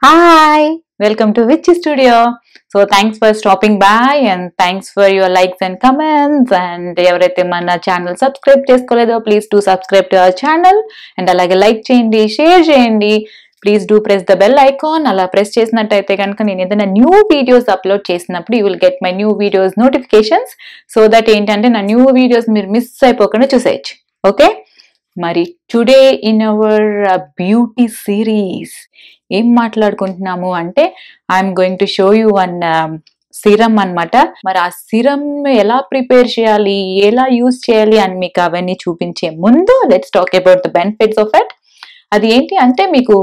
Hi, welcome to Witchy Studio. So thanks for stopping by and thanks for your likes and comments. And ఎవరైతే మన channel subscribe చేసుకోలేదో please do subscribe to our channel and అలాగే like చేయండి, share చేయండి. Please do press the bell icon. అలా press చేసినట్టయితే కనుక నేను ఏదైనా న్యూ వీడియోస్ అప్లోడ్ చేసినప్పుడు you will get my new videos notifications. So that ఏంటంటే నా న్యూ వీడియోస్ మీరు మిస్ అయిపోకుండా చూసేయచ్చు. ఓకే, మరి today in our beauty series ఏం మాట్లాడుకుంటున్నాము అంటే I'm going to show you one serum అన్నమాట. మరి ఆ సిరమ్ ఎలా ప్రిపేర్ చేయాలి, ఎలా యూజ్ చేయాలి అని మీకు అవన్నీ చూపించే ముందు let's talk about the benefits of it. అది ఏంటి అంటే మీకు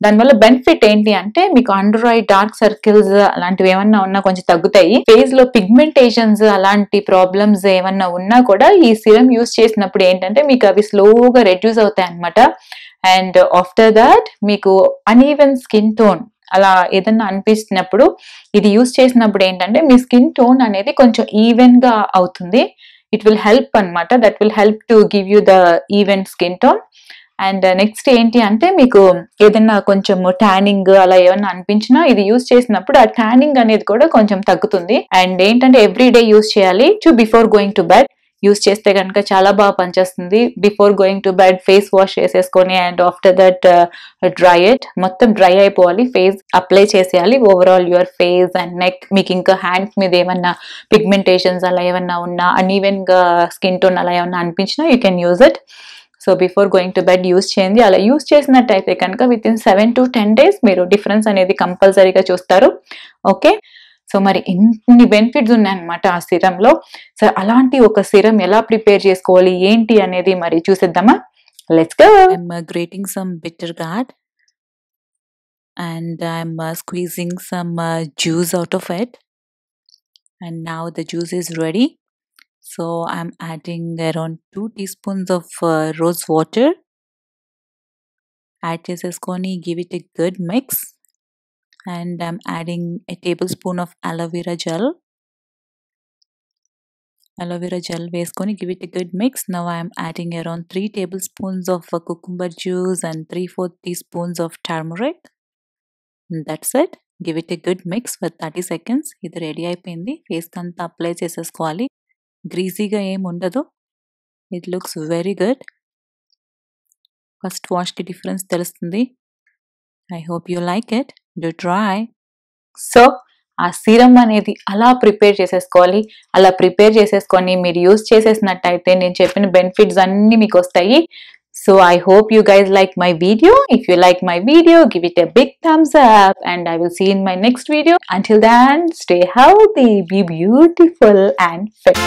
దానివల్ల బెనిఫిట్ ఏంటి అంటే మీకు అండర్ ఐ డార్క్ సర్కిల్స్ అలాంటివి ఏమన్నా ఉన్నా కొంచెం తగ్గుతాయి. ఫేస్ లో పిగ్మెంటేషన్స్ అలాంటి ప్రాబ్లమ్స్ ఏమన్నా ఉన్నా కూడా ఈ సిరమ్ యూజ్ చేసినప్పుడు ఏంటంటే మీకు అవి స్లోగా రెడ్యూస్ అవుతాయి అన్నమాట. అండ్ ఆఫ్టర్ దాట్ మీకు అన్ఈవెన్ స్కిన్ టోన్ అలా ఏదన్నా అనిపిస్తున్నప్పుడు ఇది యూజ్ చేసినప్పుడు ఏంటంటే మీ స్కిన్ టోన్ అనేది కొంచెం ఈవెన్ గా అవుతుంది. ఇట్ విల్ హెల్ప్ అన్నమాట. That will help to give you the even skin tone. And next ఏంటి అంటే మీకు ఏదైనా కొంచెం ట్యానింగ్ అలా ఏమన్నా అనిపించినా ఇది యూజ్ చేసినప్పుడు ఆ ట్యానింగ్ అనేది కూడా కొంచెం తగ్గుతుంది. అండ్ ఏంటంటే ఎవ్రీ డే యూజ్ చేయాలి before going to bed. Use చేస్తే కనుక చాలా బాగా పనిచేస్తుంది. Before going to bed face wash చేసేసుకొని and after that dry it, మొత్తం డ్రై అయిపోవాలి, ఫేస్ అప్లై చేసేయాలి overall your face and neck. మీకు ఇంకా హ్యాండ్స్ మీద ఏమన్నా పిగ్మెంటేషన్స్ అలా ఏమన్నా ఉన్నా అన్ఈవెన్ గా స్కిన్ టోన్ అలా ఏమన్నా అనిపించినా you can use it. So before going to bed use చేయండి. అలా యూజ్ చేసినట్టయితే కనుక విత్ ఇన్ 7 to 10 days మీరు డిఫరెన్స్ అనేది కంపల్సరీగా చూస్తారు. ఓకే, సో మరి ఇన్ని బెనిఫిట్స్ ఉన్నాయన్నమాట ఆ సిరంలో. సో అలాంటి ఒక సిరం ఎలా ప్రిపేర్ చేసుకోవాలి ఏంటి అనేది మరి చూసేద్దామా. Let's go. I'm grating some bitter gourd and I'm squeezing some juice out of it and now the juice is ready. So I'm adding around 2 teaspoons of rose water. Add cheseskoni, give it a good mix. And I'm adding a tablespoon of aloe vera gel. Aloe vera gel veskoni, give it a good mix. Now I'm adding around 3 tablespoons of cucumber juice and 3/4 teaspoons of turmeric. And that's it. Give it a good mix for 30 seconds. Idi ready అయిపోయింది. Face కంతా apply చేసేసుకోవాలి. గ్రీజీగా ఏం ఉండదు. It looks very good. First వాష్కి difference తెలుస్తుంది. I hope you like it. Do try. So ఆ serum అనేది అలా ప్రిపేర్ చేసేసుకోవాలి. అలా ప్రిపేర్ చేసేసుకొని మీరు యూజ్ చేసేసినట్టయితే నేను చెప్పిన బెనిఫిట్స్ అన్నీ మీకు వస్తాయి. So I hope you guys like my video. If you like my video, give it a big thumbs up and I will see you in my next video. Until then, stay healthy, be beautiful and fit.